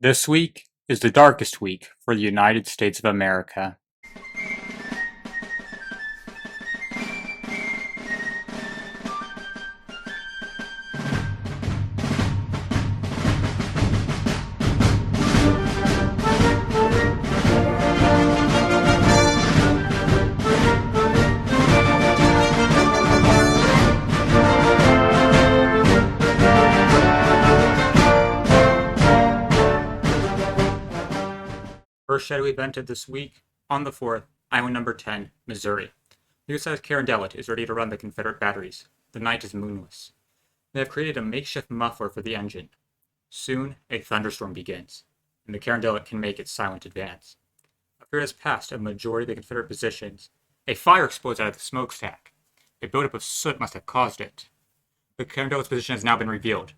This week is the darkest week for the United States of America. First shadowy event of this week, on the 4th, Island number 10, Missouri. The USS Carondelet is ready to run the Confederate batteries. The night is moonless. They have created a makeshift muffler for the engine. Soon, a thunderstorm begins, and the Carondelet can make its silent advance. A period has passed at a majority of the Confederate positions. A fire explodes out of the smokestack. A buildup of soot must have caused it. The Carondelet's position has now been revealed,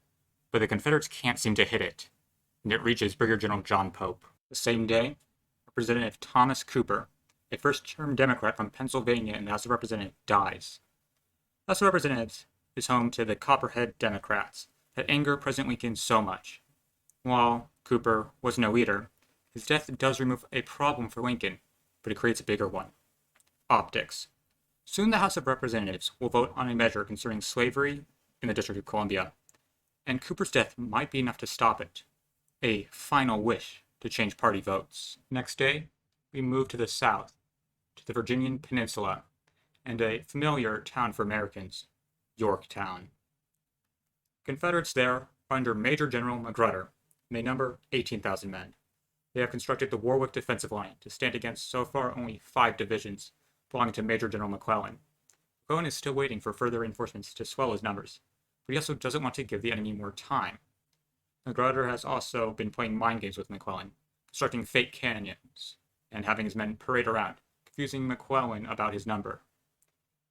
but the Confederates can't seem to hit it, and it reaches Brigadier General John Pope. The same day, Representative Thomas Cooper, a first-term Democrat from Pennsylvania in the House of Representatives, dies. The House of Representatives is home to the Copperhead Democrats that anger President Lincoln so much. While Cooper was no leader, his death does remove a problem for Lincoln, but it creates a bigger one. Optics. Soon the House of Representatives will vote on a measure concerning slavery in the District of Columbia, and Cooper's death might be enough to stop it. A final wish to change party votes. Next day, we move to the south, to the Virginian Peninsula, and a familiar town for Americans, Yorktown. Confederates there are under Major General Magruder, and they number 18,000 men. They have constructed the Warwick defensive line to stand against so far only 5 divisions belonging to Major General McClellan. McClellan is still waiting for further reinforcements to swell his numbers, but he also doesn't want to give the enemy more time. Magruder has also been playing mind games with McClellan, constructing fake canyons, and having his men parade around, confusing McClellan about his number.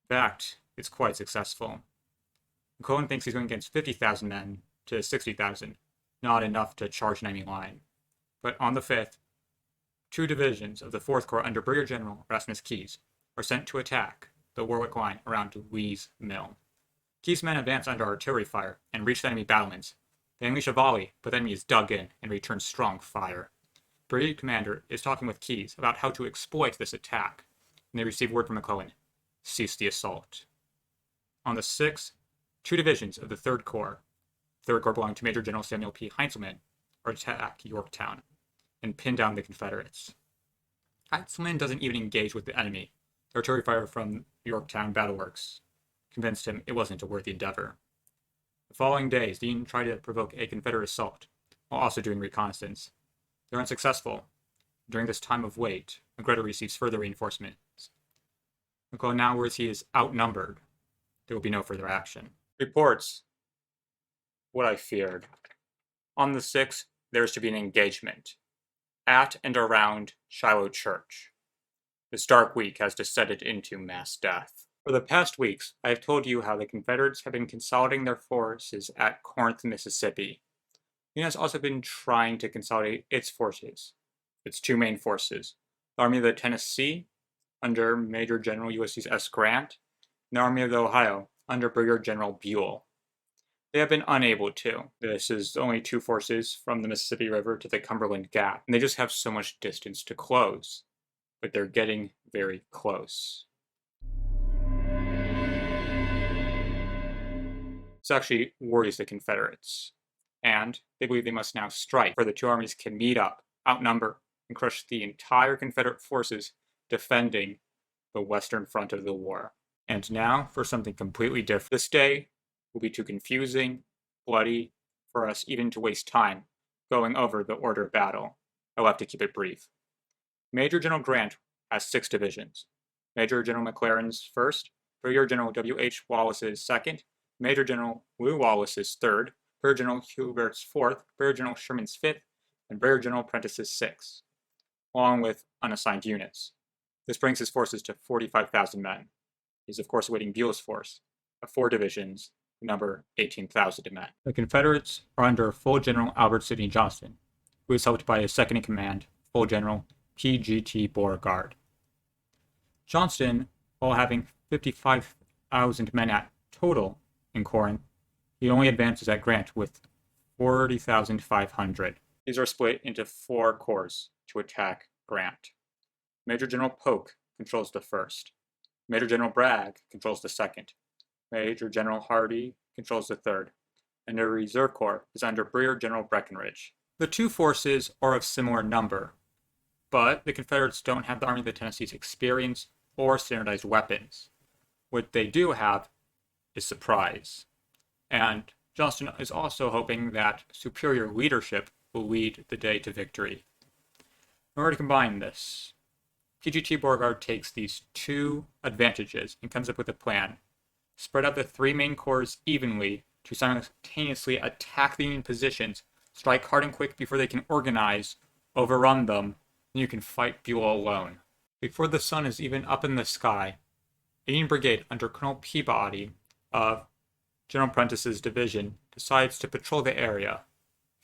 In fact, it's quite successful. McClellan thinks he's going against 50,000 men to 60,000, not enough to charge an enemy line. But on the 5th, 2 divisions of the 4th Corps under Brigadier General Erasmus Keyes are sent to attack the Warwick line around Lee's Mill. Keyes' men advance under artillery fire and reach the enemy battlements. They unleash a volley, but the enemy is dug in and returns strong fire. Brigade commander is talking with Keyes about how to exploit this attack, and they receive word from McClellan: cease the assault. On the 6th, 2 divisions of the 3rd Corps, 3rd Corps belonging to Major General Samuel P. Heintzelman, attack Yorktown and pin down the Confederates. Heintzelman doesn't even engage with the enemy. The artillery fire from Yorktown battle works convinced him it wasn't a worthy endeavor. The following days, the Union tried to provoke a Confederate assault, while also doing reconnaissance. They're unsuccessful. During this time of wait, Magruder receives further reinforcements. McClellan now worries he is outnumbered. There will be no further action. Reports. What I feared. On the 6th, there is to be an engagement at and around Shiloh Church. This dark week has descended into mass death. For the past weeks, I have told you how the Confederates have been consolidating their forces at Corinth, Mississippi. The Union has also been trying to consolidate its forces, its 2 main forces, the Army of the Tennessee, under Major General Ulysses S. Grant, and the Army of the Ohio, under Brigadier General Buell. They have been unable to. This is only 2 forces from the Mississippi River to the Cumberland Gap, and they just have so much distance to close. But they're getting very close. This actually worries the Confederates, and they believe they must now strike, for the 2 armies can meet up, outnumber, and crush the entire Confederate forces defending the western front of the war. And now for something completely different. This day will be too confusing, bloody, for us even to waste time going over the order of battle. I'll have to keep it brief. Major General Grant has 6 divisions. Major General McLaren's 1st, Brigadier General W.H. Wallace's 2nd, Major General Lew Wallace's 3rd, Brigadier General Hubert's 4th, Brigadier General Sherman's 5th, and Brigadier General Prentice's 6th, along with unassigned units. This brings his forces to 45,000 men. He is of course awaiting Buell's force of 4 divisions, number 18,000 men. The Confederates are under full General Albert Sidney Johnston, who is helped by his second-in-command, full General P.G.T. Beauregard. Johnston, while having 55,000 men at total in Corinth, he only advances at Grant with 40,500. These are split into 4 corps to attack Grant. Major General Polk controls the 1st. Major General Bragg controls the 2nd. Major General Hardee controls the 3rd. And the Reserve Corps is under Brigadier General Breckinridge. The two forces are of similar number, but the Confederates don't have the Army of the Tennessee's experience or standardized weapons. What they do have is surprise. And Johnston is also hoping that superior leadership will lead the day to victory. In order to combine this, PGT Beauregard takes these two advantages and comes up with a plan. Spread out the 3 main corps evenly to simultaneously attack the Union positions, strike hard and quick before they can organize, overrun them, and you can fight Buell alone. Before the sun is even up in the sky, a Union brigade under Colonel Peabody of General Prentice's division decides to patrol the area,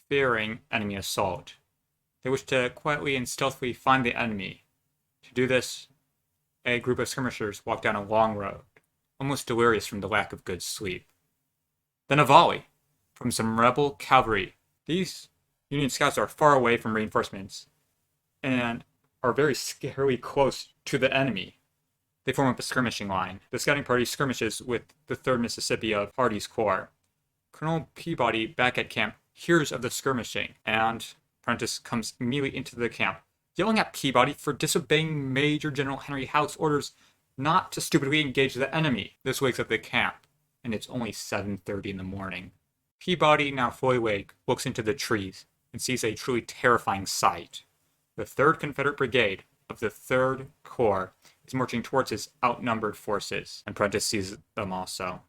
fearing enemy assault. They wish to quietly and stealthily find the enemy. To do this, a group of skirmishers walk down a long road, almost delirious from the lack of good sleep. Then a volley from some rebel cavalry. These Union scouts are far away from reinforcements and are very scarily close to the enemy. They form up a skirmishing line. The scouting party skirmishes with the 3rd Mississippi of Hardee's Corps. Colonel Peabody, back at camp, hears of the skirmishing, and Prentice comes immediately into the camp, yelling at Peabody for disobeying Major General Henry Halleck's orders not to stupidly engage the enemy. This wakes up the camp, and it's only 7:30 in the morning. Peabody, now fully awake, looks into the trees and sees a truly terrifying sight. The 3rd Confederate Brigade of the 3rd Corps is marching towards his outnumbered forces, and Prentice sees them also.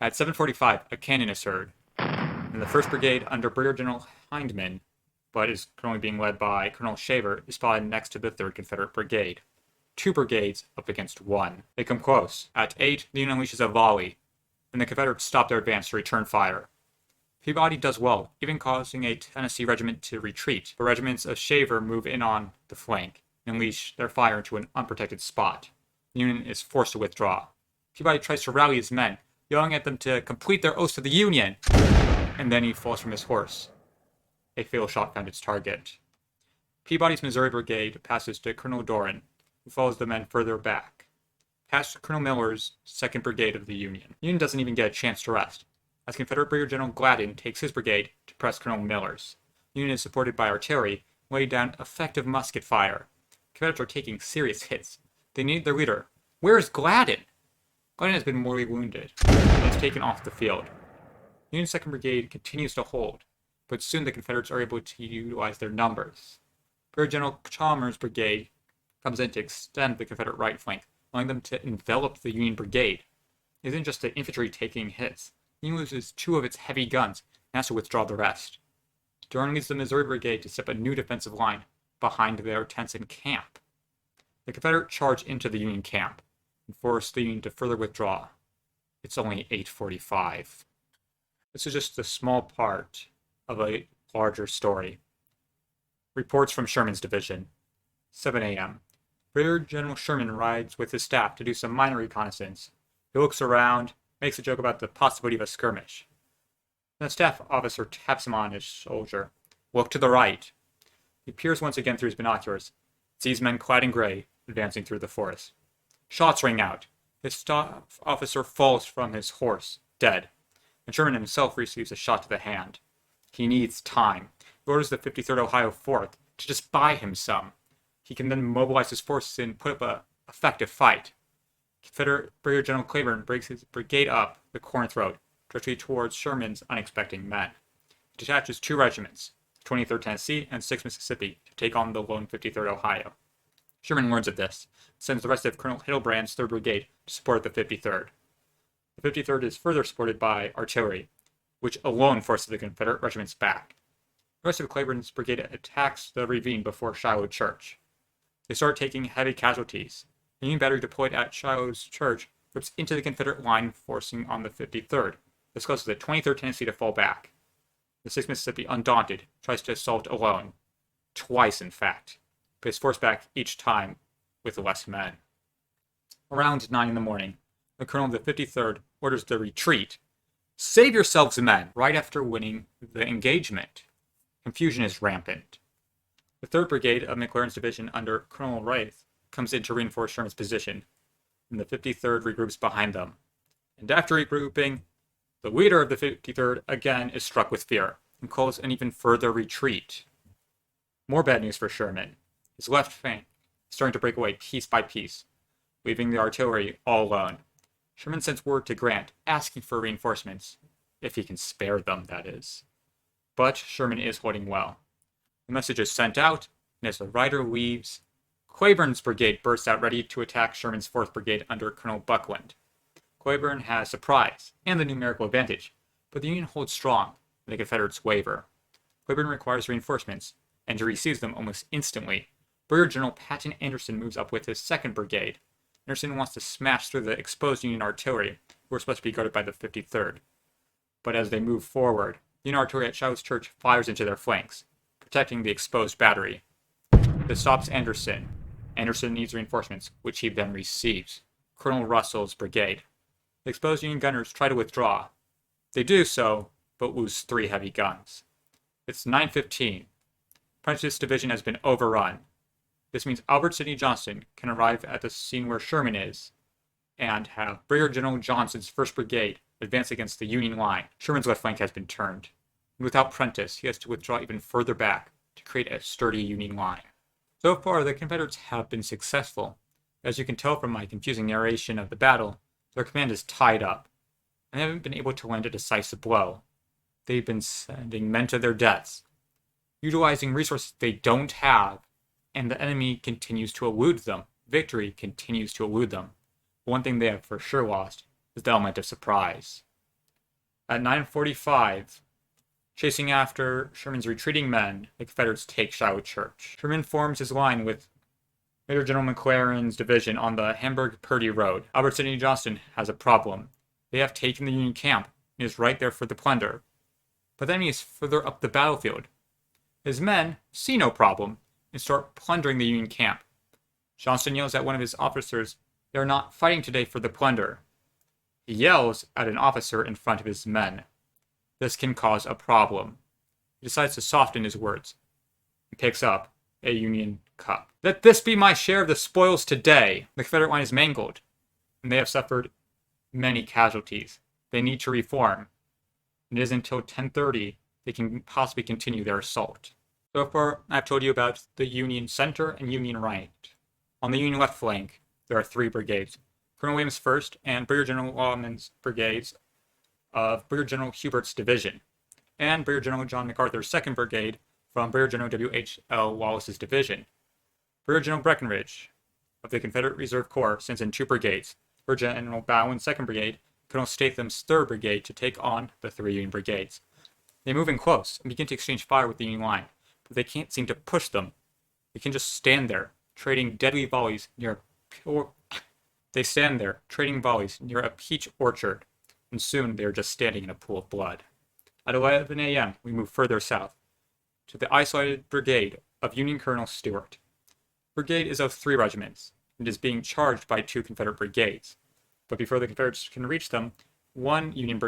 At 7:45, a cannon is heard, and the 1st Brigade under Brigadier General Hindman, but is currently being led by Colonel Shaver, is spotted next to the 3rd Confederate Brigade. 2 brigades up against 1. They come close. At 8, the Union unleashes a volley, and the Confederates stop their advance to return fire. Peabody does well, even causing a Tennessee regiment to retreat, but regiments of Shaver move in on the flank and unleash their fire into an unprotected spot. The Union is forced to withdraw. Peabody tries to rally his men, yelling at them to complete their oaths to the Union, and then he falls from his horse. A fatal shot found its target. Peabody's Missouri Brigade passes to Colonel Doran, who follows the men further back, past Colonel Miller's 2nd Brigade of the Union. The Union doesn't even get a chance to rest, as Confederate Brigadier General Gladden takes his brigade to press Colonel Miller's. The Union is supported by artillery, laying down effective musket fire. Confederates are taking serious hits. They need their leader. Where is Gladden? Gladden has been mortally wounded and is taken off the field. Union's 2nd Brigade continues to hold, but soon the Confederates are able to utilize their numbers. Brigadier General Chalmers' brigade comes in to extend the Confederate right flank, allowing them to envelop the Union brigade. It isn't just the infantry taking hits. The Union loses 2 of its heavy guns and has to withdraw the rest. Doran leads the Missouri Brigade to set up a new defensive line behind their tents and camp. The Confederate charge into the Union camp and force the Union to further withdraw. It's only 8:45. This is just a small part of a larger story. Reports from Sherman's division. 7 a.m. Brigadier General Sherman rides with his staff to do some minor reconnaissance. He looks around, makes a joke about the possibility of a skirmish. Then a staff officer taps him on his shoulder. Look to the right. He peers once again through his binoculars, sees men clad in gray advancing through the forest. Shots ring out. His staff officer falls from his horse, dead, and Sherman himself receives a shot to the hand. He needs time. He orders the 53rd Ohio 4th to just buy him some. He can then mobilize his forces and put up an effective fight. Confederate Brigadier General Claiborne breaks his brigade up the Corinth Road, directly towards Sherman's unexpected men. He detaches 2 regiments, 23rd Tennessee and 6th Mississippi, to take on the lone 53rd Ohio. Sherman learns of this, and sends the rest of Colonel Hildebrands' 3rd Brigade to support the 53rd. The 53rd is further supported by artillery, which alone forces the Confederate regiments back. The rest of Claiborne's brigade attacks the ravine before Shiloh Church. They start taking heavy casualties. The Union battery deployed at Shiloh's Church rips into the Confederate line, forcing on the 53rd. This causes the 23rd Tennessee to fall back. The 6th Mississippi, undaunted, tries to assault alone. Twice, in fact, but is forced back each time with less men. Around 9 in the morning, the colonel of the 53rd orders the retreat. Save yourselves, men! Right after winning the engagement. Confusion is rampant. The 3rd Brigade of McClernand's division under Colonel Wright comes in to reinforce Sherman's position, and the 53rd regroups behind them. And after regrouping, the leader of the 53rd again is struck with fear and calls an even further retreat. More bad news for Sherman. His left flank is starting to break away piece by piece, leaving the artillery all alone. Sherman sends word to Grant asking for reinforcements, if he can spare them, that is. But Sherman is holding well. The message is sent out, and as the rider leaves, Cleburne's brigade bursts out ready to attack Sherman's 4th Brigade under Colonel Buckland. Cleburne has surprise and the numerical advantage, but the Union holds strong, and the Confederates waver. Cleburne requires reinforcements, and he receives them almost instantly. Brigadier General Patton Anderson moves up with his 2nd Brigade. Anderson wants to smash through the exposed Union artillery, who are supposed to be guarded by the 53rd. But as they move forward, Union artillery at Shiloh's Church fires into their flanks, protecting the exposed battery. This stops Anderson. Anderson needs reinforcements, which he then receives. Colonel Russell's brigade. The exposed Union gunners try to withdraw. They do so, but lose 3 heavy guns. It's 9:15. Prejudice division has been overrun. This means Albert Sidney Johnston can arrive at the scene where Sherman is, and have Brigadier General Johnston's 1st Brigade advance against the Union line. Sherman's left flank has been turned. And without Prentiss, he has to withdraw even further back to create a sturdy Union line. So far, the Confederates have been successful. As you can tell from my confusing narration of the battle, their command is tied up, and they haven't been able to land a decisive blow. They've been sending men to their deaths, utilizing resources they don't have, and the enemy continues to elude them. Victory continues to elude them. But one thing they have for sure lost is the element of surprise. At 9:45, chasing after Sherman's retreating men, the Confederates take Shiloh Church. Sherman forms his line with Major General McClernand's division on the Hamburg-Purdy Road. Albert Sidney Johnston has a problem. They have taken the Union camp and is right there for the plunder. But the enemy is further up the battlefield. His men see no problem and start plundering the Union camp. Johnston yells at one of his officers, "They are not fighting today for the plunder." He yells at an officer in front of his men. This can cause a problem. He decides to soften his words and picks up a Union cup. "Let this be my share of the spoils today." The Confederate line is mangled, and they have suffered many casualties. They need to reform. It is until 10:30 they can possibly continue their assault. So far, I've told you about the Union center and Union right. On the Union left flank, there are 3 brigades. Colonel Williams' 1st and Brigadier General Lawman's brigades of Brigadier General Hubert's division, and Brigadier General John MacArthur's 2nd Brigade from Brigadier General W.H.L. Wallace's division. Brigadier General Breckinridge of the Confederate Reserve Corps sends in 2 brigades, Brigadier General Bowen's 2nd Brigade, Colonel Statham's 3rd Brigade to take on the 3 Union brigades. They move in close and begin to exchange fire with the Union line, but they can't seem to push them. They can just stand there, trading deadly volleys near a peach orchard, and soon they are just standing in a pool of blood. At 11 a.m., we move further south, to the isolated brigade of Union Colonel Stewart. Brigade is of 3 regiments, and is being charged by 2 Confederate brigades. But before the Confederates can reach them, one Union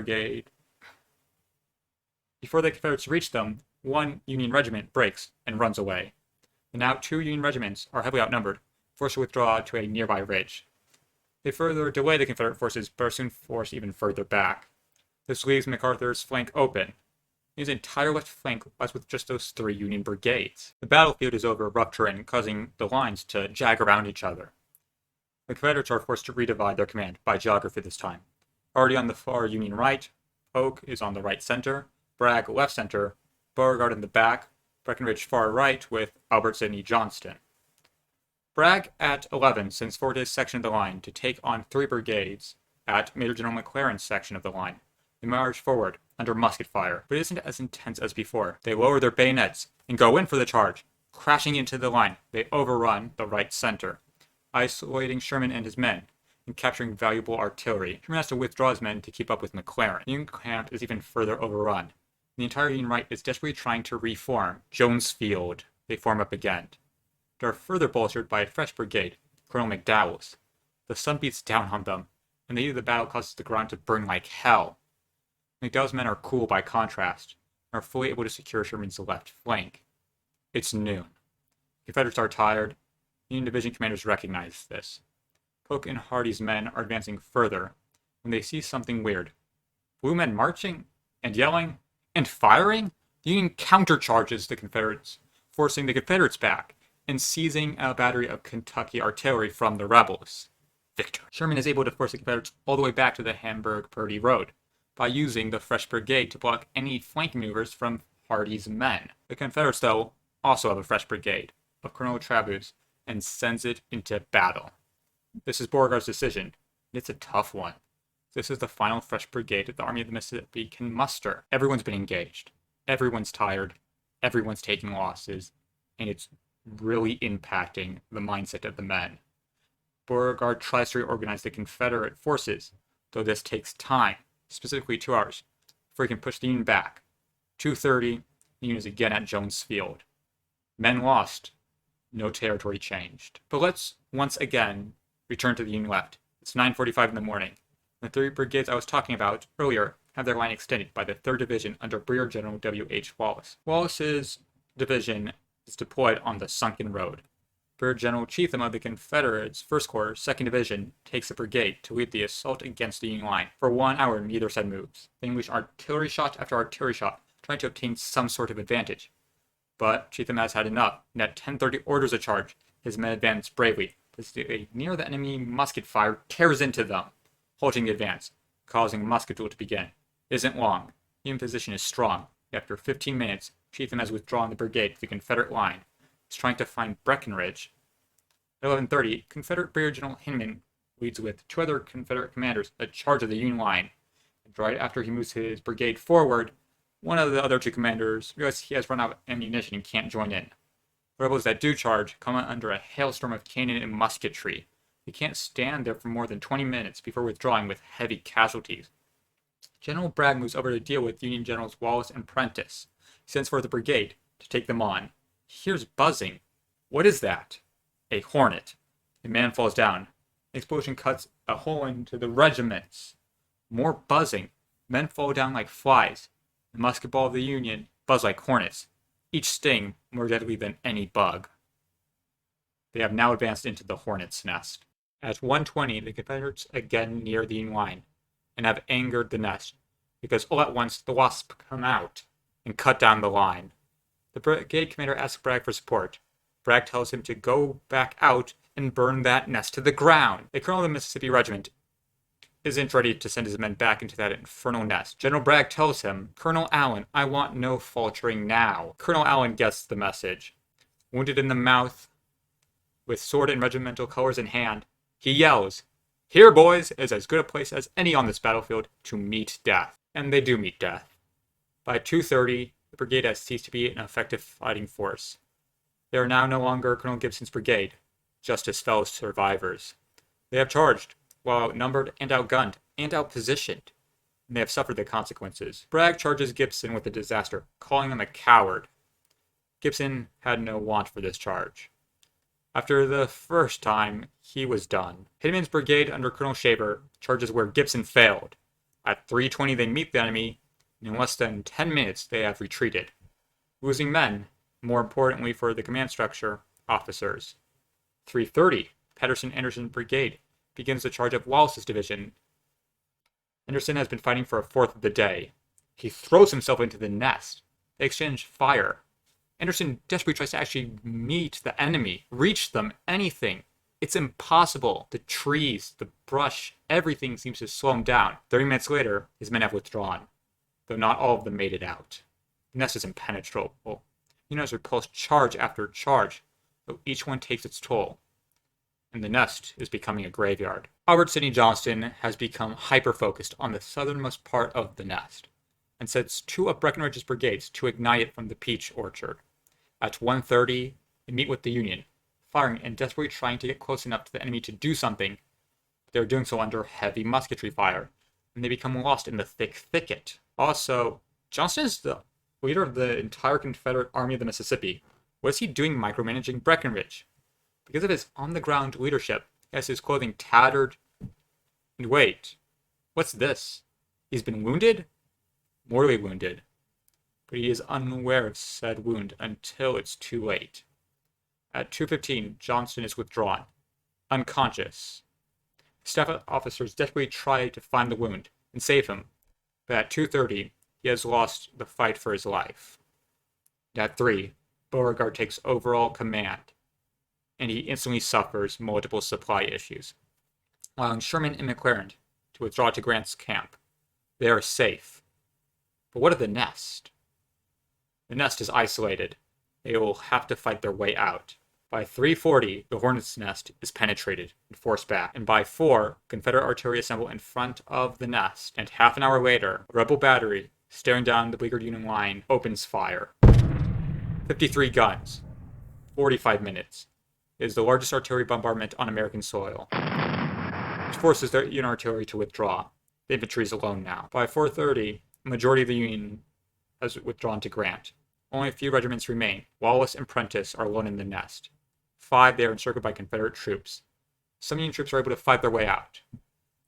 regiment breaks and runs away. And now 2 Union regiments are heavily outnumbered, forced to withdraw to a nearby ridge. They further delay the Confederate forces, but are soon forced even further back. This leaves MacArthur's flank open. His entire left flank lies with just those 3 Union brigades. The battlefield is over rough terrain, causing the lines to jag around each other. The Confederates are forced to redivide their command by geography this time. Already on the far Union right, Polk is on the right center, Bragg left center, Beauregard in the back, Breckinridge far right with Albert Sidney Johnston. Bragg at 11 sends forward his section of the line to take on 3 brigades at Major General McClernand's section of the line. They march forward under musket fire, but it isn't as intense as before. They lower their bayonets and go in for the charge. Crashing into the line, they overrun the right center, isolating Sherman and his men and capturing valuable artillery. Sherman has to withdraw his men to keep up with McClernand. The Union camp is even further overrun. The entire Union right is desperately trying to reform. Jones Field. They form up again. They are further bolstered by a fresh brigade, Colonel McDowell's. The sun beats down on them, and the heat of the battle causes the ground to burn like hell. McDowell's men are cool by contrast. and are fully able to secure Sherman's left flank. It's noon. Confederates are tired. Union division commanders recognize this. Polk and Hardee's men are advancing further when they see something weird. Blue men marching and yelling and firing? The Union countercharges the Confederates, forcing the Confederates back and seizing a battery of Kentucky artillery from the rebels. Victory. Sherman is able to force the Confederates all the way back to the Hamburg-Purdy Road by using the fresh brigade to block any flank maneuvers from Hardee's men. The Confederates, though, also have a fresh brigade of Colonel Travers and sends it into battle. This is Beauregard's decision, and it's a tough one. This is the final fresh brigade that the Army of the Mississippi can muster. Everyone's been engaged. Everyone's tired. Everyone's taking losses. And it's really impacting the mindset of the men. Beauregard tries to reorganize the Confederate forces, though this takes time, specifically 2 hours, before he can push the Union back. 2:30, the Union is again at Jones Field. Men lost. No territory changed. But let's once again return to the Union left. It's 9:45 in the morning. The 3 brigades I was talking about earlier have their line extended by the 3rd Division under Brigadier General W.H. Wallace. Wallace's division is deployed on the sunken road. Brigadier General Cheatham of the Confederates' 1st Corps, 2nd Division, takes the brigade to lead the assault against the Union line. For 1 hour, neither side moves. They unleash artillery shot after artillery shot, trying to obtain some sort of advantage. But Cheatham has had enough, and at 10:30 orders a charge. His men advance bravely, but as they near the enemy musket fire tears into them, halting the advance, causing a musket duel to begin. It isn't long. The Union position is strong. After 15 minutes, Cheatham has withdrawn the brigade to the Confederate line. He's trying to find Breckinridge. At 11:30, Confederate Brigadier General Hinman leads with 2 other Confederate commanders a charge of the Union line. And right after he moves his brigade forward, one of the other 2 commanders realizes he has run out of ammunition and can't join in. The rebels that do charge come under a hailstorm of cannon and musketry. They can't stand there for more than 20 minutes before withdrawing with heavy casualties. General Bragg moves over to deal with Union Generals Wallace and Prentiss. He sends for the brigade to take them on. He hears buzzing. What is that? A hornet. A man falls down. The explosion cuts a hole into the regiments. More buzzing. Men fall down like flies. The musket ball of the Union buzz like hornets, each sting more deadly than any bug. They have now advanced into the hornet's nest. At 1:20, the Confederates again near the Union line, and have angered the nest, because all at once the wasps come out and cut down the line. The brigade commander asks Bragg for support. Bragg tells him to go back out and burn that nest to the ground. A colonel of the Mississippi Regiment isn't ready to send his men back into that infernal nest. General Bragg tells him, "Colonel Allen, I want no faltering now." Colonel Allen gets the message. Wounded in the mouth, with sword and regimental colors in hand, he yells, "Here, boys, is as good a place as any on this battlefield to meet death." And they do meet death. By 2:30, the brigade has ceased to be an effective fighting force. They are now no longer Colonel Gibson's brigade, just his fellow survivors. They have charged, while outnumbered and outgunned and outpositioned, and they have suffered the consequences. Bragg charges Gibson with a disaster, calling him a coward. Gibson had no want for this charge. After the first time, he was done. Hinman's brigade under Colonel Shaver charges where Gibson failed. At 3:20, they meet the enemy, and in less than 10 minutes, they have retreated, losing men, more importantly for the command structure, officers. 3:30, Patterson-Anderson's brigade begins the charge of Wallace's division. Anderson has been fighting for a fourth of the day. He throws himself into the nest. They exchange fire. Anderson desperately tries to actually meet the enemy, reach them, anything. It's impossible. The trees, the brush, everything seems to slow him down. 30 minutes later, his men have withdrawn, though not all of them made it out. The nest is impenetrable. Union has repulsed charge after charge, though each one takes its toll, and the nest is becoming a graveyard. Albert Sidney Johnston has become hyper-focused on the southernmost part of the nest, and sends 2 of Breckinridge's brigades to ignite it from the peach orchard. At 1:30, they meet with the Union, firing and desperately trying to get close enough to the enemy to do something, but they're doing so under heavy musketry fire, and they become lost in the thick thicket. Also, Johnston is the leader of the entire Confederate Army of the Mississippi. What is he doing micromanaging Breckinridge? Because of his on-the-ground leadership, he has his clothing tattered. And wait, what's this? He's been wounded? Mortally wounded. but he is unaware of said wound until it's too late. At 2:15, Johnston is withdrawn, unconscious. Staff officers desperately try to find the wound and save him, but at 2:30, he has lost the fight for his life. At 3, Beauregard takes overall command, and he instantly suffers multiple supply issues. Allowing Sherman and McClellan to withdraw to Grant's camp. They are safe. But what of the nest? The nest is isolated. They will have to fight their way out. By 3:40, the Hornets' nest is penetrated and forced back, and by 4, Confederate artillery assemble in front of the nest, and half an hour later, a rebel battery, staring down the beleaguered Union line, opens fire. 53 guns. 45 minutes. It is the largest artillery bombardment on American soil. It forces the Union artillery to withdraw. The infantry is alone now. By 4:30, a majority of the Union has withdrawn to Grant. Only a few regiments remain. Wallace and Prentiss are alone in the nest. 5, they are encircled by Confederate troops. Some Union troops are able to fight their way out.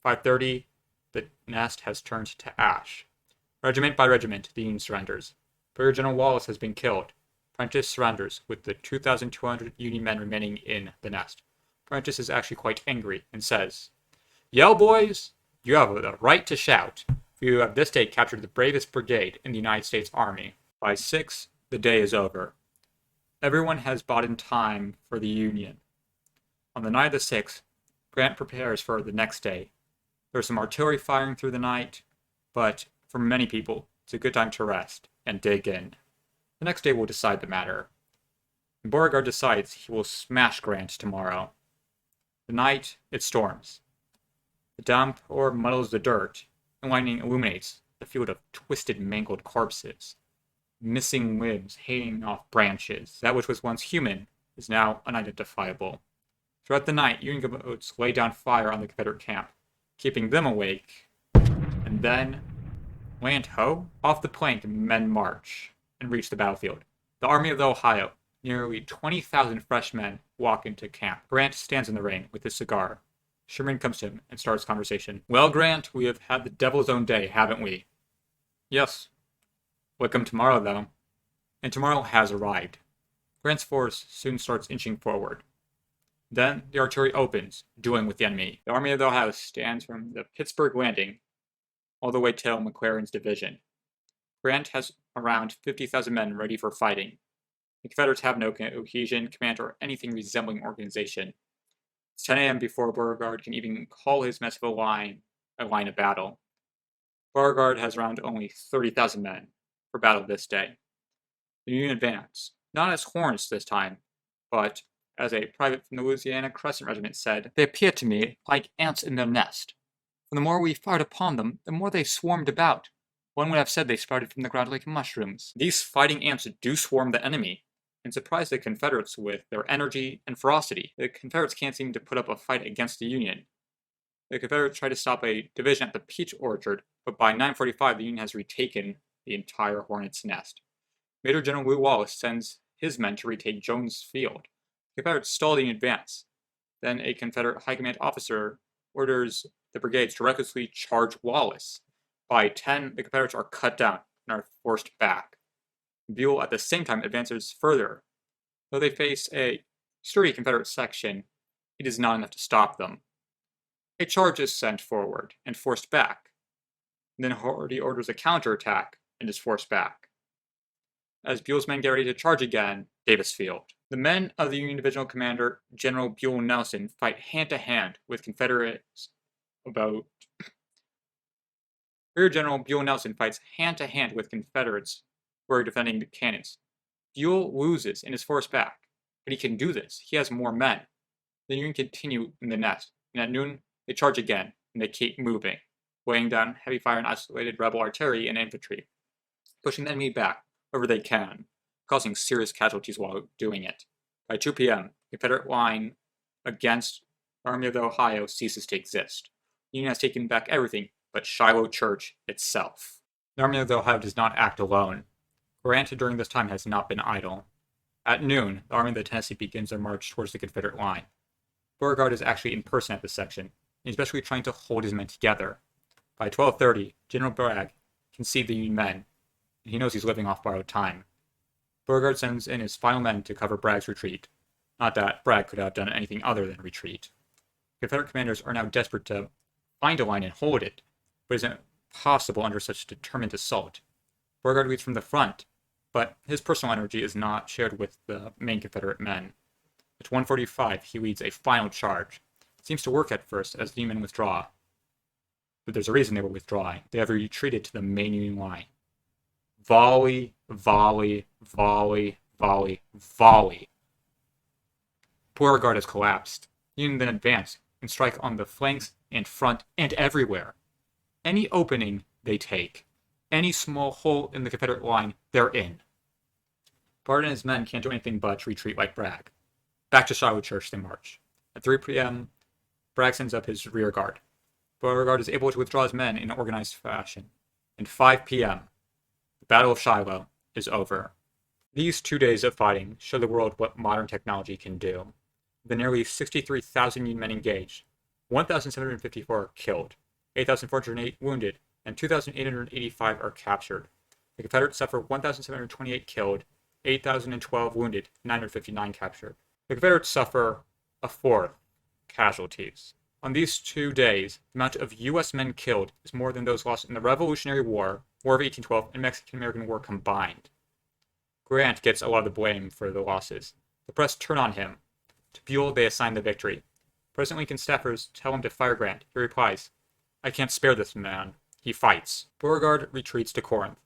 5:30, the nest has turned to ash. Regiment by regiment, the Union surrenders. Brigadier General Wallace has been killed. Prentiss surrenders, with the 2,200 Union men remaining in the nest. Prentiss is actually quite angry and says, "Yell, boys! You have the right to shout, for you have this day captured the bravest brigade in the United States Army." By 6, the day is over. Everyone has bought in time for the Union. On the night of the 6th, Grant prepares for the next day. There's some artillery firing through the night, but for many people, it's a good time to rest and dig in. The next day will decide the matter. And Beauregard decides he will smash Grant tomorrow. The night, it storms. The downpour muddles the dirt, and lightning illuminates the field of twisted, mangled corpses. Missing limbs hanging off branches. That which was once human is now unidentifiable. Throughout the night, Union gunboats lay down fire on the Confederate camp, keeping them awake. And then, land ho! Off the plank, men march and reach the battlefield. The Army of the Ohio, nearly 20,000 fresh men, walk into camp. Grant stands in the rain with his cigar. Sherman comes to him and starts conversation. "Well, Grant, we have had the devil's own day, haven't we?" "Yes. Will come tomorrow, though." And tomorrow has arrived. Grant's force soon starts inching forward. Then the artillery opens, dueling with the enemy. The Army of the Ohio stands from the Pittsburgh Landing all the way till McClellan's division. Grant has around 50,000 men ready for fighting. The Confederates have no cohesion, command, or anything resembling organization. It's 10 a.m. before Beauregard can even call his mess of a line of battle. Beauregard has around only 30,000 men for battle this day. The Union advance, not as hornets this time, but, as a private from the Louisiana Crescent Regiment said, "They appeared to me like ants in their nest. For the more we fired upon them, the more they swarmed about. One would have said they sprouted from the ground like mushrooms." These fighting ants do swarm the enemy, and surprise the Confederates with their energy and ferocity. The Confederates can't seem to put up a fight against the Union. The Confederates try to stop a division at the Peach Orchard, but by 9:45 the Union has retaken the entire Hornet's Nest. Major General Wallace sends his men to retake Jones Field. The Confederates stall the advance. Then a Confederate high command officer orders the brigades to recklessly charge Wallace. By 10, the Confederates are cut down and are forced back. Buell at the same time advances further. Though they face a sturdy Confederate section, it is not enough to stop them. A charge is sent forward and forced back. Then Hardee orders a counterattack and is forced back. As Buell's men get ready to charge again, Davis Field. The men of the Union Divisional Commander, General Buell Nelson, fight hand-to-hand with Confederates about... Rear General Buell Nelson fights hand-to-hand with Confederates who are defending the cannons. Buell loses and is forced back, but he can do this. He has more men. The Union continue in the nest, and at noon, they charge again, and they keep moving, weighing down heavy fire and isolated rebel artillery and infantry, pushing the enemy back wherever they can, causing serious casualties while doing it. By 2 p.m., the Confederate line against the Army of the Ohio ceases to exist. The Union has taken back everything but Shiloh Church itself. The Army of the Ohio does not act alone. Grant during this time has not been idle. At noon, the Army of the Tennessee begins their march towards the Confederate line. Beauregard is actually in person at this section, and he's basically trying to hold his men together. By 12:30, General Bragg can see the Union men, and and he knows he's living off borrowed time. Beauregard sends in his final men to cover Bragg's retreat. Not that Bragg could have done anything other than retreat. Confederate commanders are now desperate to find a line and hold it, but it isn't possible under such determined assault. Beauregard leads from the front, but his personal energy is not shared with the main Confederate men. At 1:45, he leads a final charge. It seems to work at first as the Union withdraw, but there's a reason they were withdrawing. They have retreated to the main Union line. Volley, volley, volley, volley, volley. Beauregard has collapsed. The Union then advance and strike on the flanks and front and everywhere. Any opening they take, any small hole in the Confederate line, they're in. Bard and his men can't do anything but retreat like Bragg. Back to Shiloh Church they march. At 3 p.m., Bragg sends up his rear guard. Beauregard is able to withdraw his men in an organized fashion. And 5 p.m., the Battle of Shiloh is over. These 2 days of fighting show the world what modern technology can do. The nearly 63,000 Union men engaged, 1,754 are killed, 8,408 wounded, and 2,885 are captured. The Confederates suffer 1,728 killed, 8,012 wounded, 959 captured. The Confederates suffer a fourth casualties. On these 2 days, the amount of U.S. men killed is more than those lost in the Revolutionary War, War of 1812, and Mexican-American War combined. Grant gets a lot of the blame for the losses. The press turn on him. To Buell, they assign the victory. President Lincoln's staffers tell him to fire Grant. He replies, "I can't spare this man. He fights." Beauregard retreats to Corinth.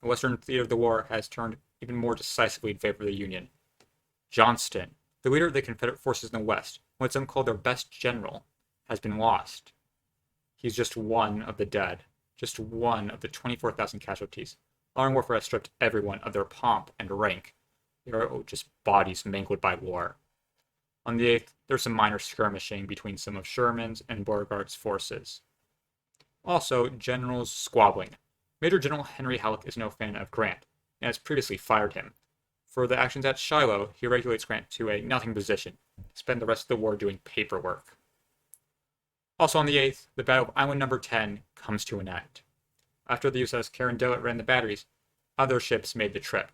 The western theater of the war has turned even more decisively in favor of the Union. Johnston, the leader of the Confederate forces in the West, what some call their best general, has been lost. He's just one of the dead, just one of the 24,000 casualties. Modern warfare has stripped everyone of their pomp and rank. They are just bodies mangled by war. On the 8th, there's some minor skirmishing between some of Sherman's and Beauregard's forces. Also, generals squabbling. Major General Henry Halleck is no fan of Grant, and has previously fired him. For the actions at Shiloh, he regulates Grant to a nothing position, to spend the rest of the war doing paperwork. Also on the 8th, the Battle of Island No. 10 comes to an end. After the USS Carondelet ran the batteries, other ships made the trip.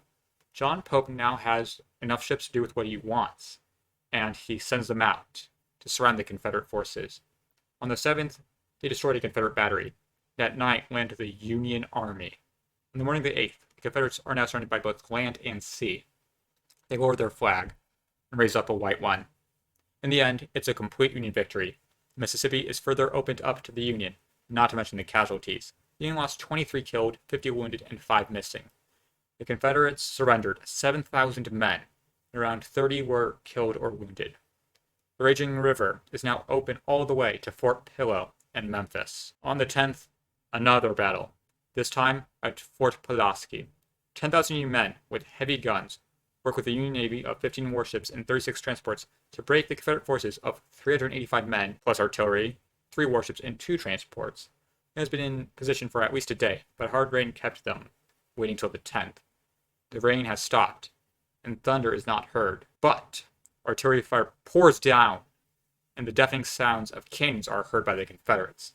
John Pope now has enough ships to do with what he wants, and he sends them out to surround the Confederate forces. On the 7th, they destroyed a Confederate battery. That night landed the Union Army. On the morning of the 8th, the Confederates are now surrounded by both land and sea. They lower their flag and raise up a white one. In the end, it's a complete Union victory. Mississippi is further opened up to the Union, not to mention the casualties. The Union lost 23 killed, 50 wounded, and 5 missing. The Confederates surrendered 7,000 men, and around 30 were killed or wounded. The raging river is now open all the way to Fort Pillow and Memphis. On the 10th, another battle, this time at Fort Polovsky. 10,000 Union men with heavy guns work with the Union Navy of 15 warships and 36 transports to break the Confederate forces of 385 men, plus artillery, 3 warships, and 2 transports. It has been in position for at least a day, but hard rain kept them waiting till the 10th. The rain has stopped, and thunder is not heard, but artillery fire pours down, and the deafening sounds of cannons are heard by the Confederates.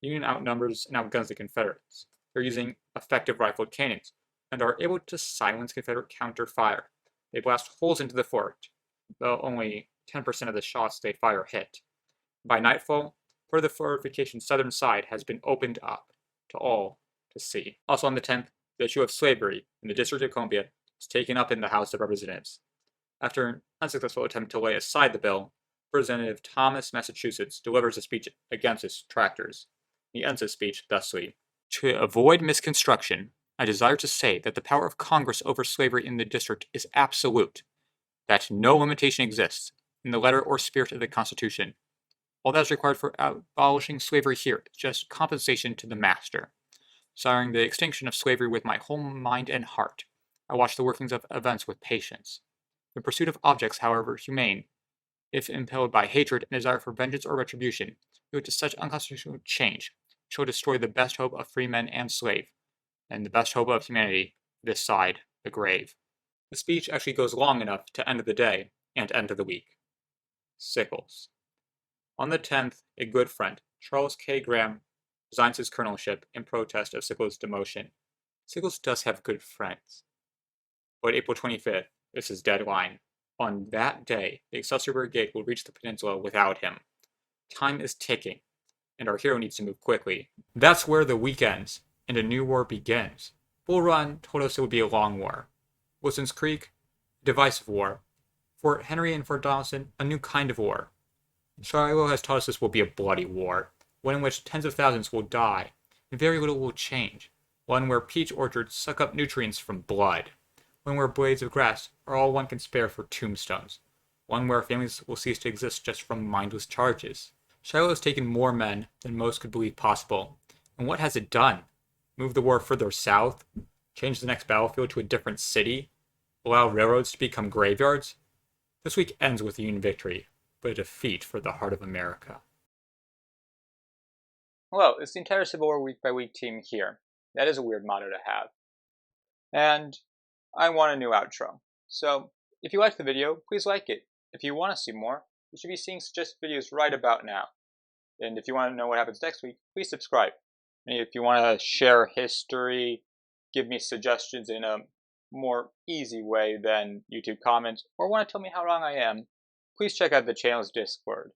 The Union outnumbers and outguns the Confederates. They're using effective rifled cannons, and are able to silence Confederate counter fire. They blast holes into the fort, though only 10% of the shots they fire hit. By nightfall, part of the fortification's southern side has been opened up to all to see. Also on the 10th, the issue of slavery in the District of Columbia is taken up in the House of Representatives. After an unsuccessful attempt to lay aside the bill, Representative Thomas, Massachusetts, delivers a speech against its detractors. He ends his speech thusly: "To avoid misconstruction, I desire to say that the power of Congress over slavery in the district is absolute, that no limitation exists in the letter or spirit of the Constitution. All that is required for abolishing slavery here is just compensation to the master. Desiring the extinction of slavery with my whole mind and heart, I watch the workings of events with patience. The pursuit of objects, however humane, if impelled by hatred and desire for vengeance or retribution, lead to such unconstitutional change, which will destroy the best hope of free men and slave, and the best hope of humanity this side the grave." The speech actually goes long enough to end of the day and end of the week. Sickles. On the 10th, a good friend, Charles K. Graham, resigns his colonelship in protest of Sickles' demotion. Sickles does have good friends. But April 25th is his deadline. On that day, the Excelsior Brigade will reach the peninsula without him. Time is ticking, and our hero needs to move quickly. That's where the week ends, and a new war begins. Overrun told us it would be a long war. Wilson's Creek, a divisive war. Fort Henry and Fort Donelson, a new kind of war. Shiloh has taught us this will be a bloody war, one in which tens of thousands will die, and very little will change. One where peach orchards suck up nutrients from blood. One where blades of grass are all one can spare for tombstones. One where families will cease to exist just from mindless charges. Shiloh has taken more men than most could believe possible. And what has it done? Move the war further south? Change the next battlefield to a different city? Allow railroads to become graveyards? This week ends with a Union victory, but a defeat for the heart of America. Hello, it's the entire Civil War week by week team here. That is a weird motto to have. And I want a new outro. So if you liked the video, please like it. If you want to see more, you should be seeing suggested videos right about now. And if you want to know what happens next week, please subscribe. And if you want to share history, give me suggestions in a more easy way than YouTube comments, or want to tell me how wrong I am, please check out the channel's Discord.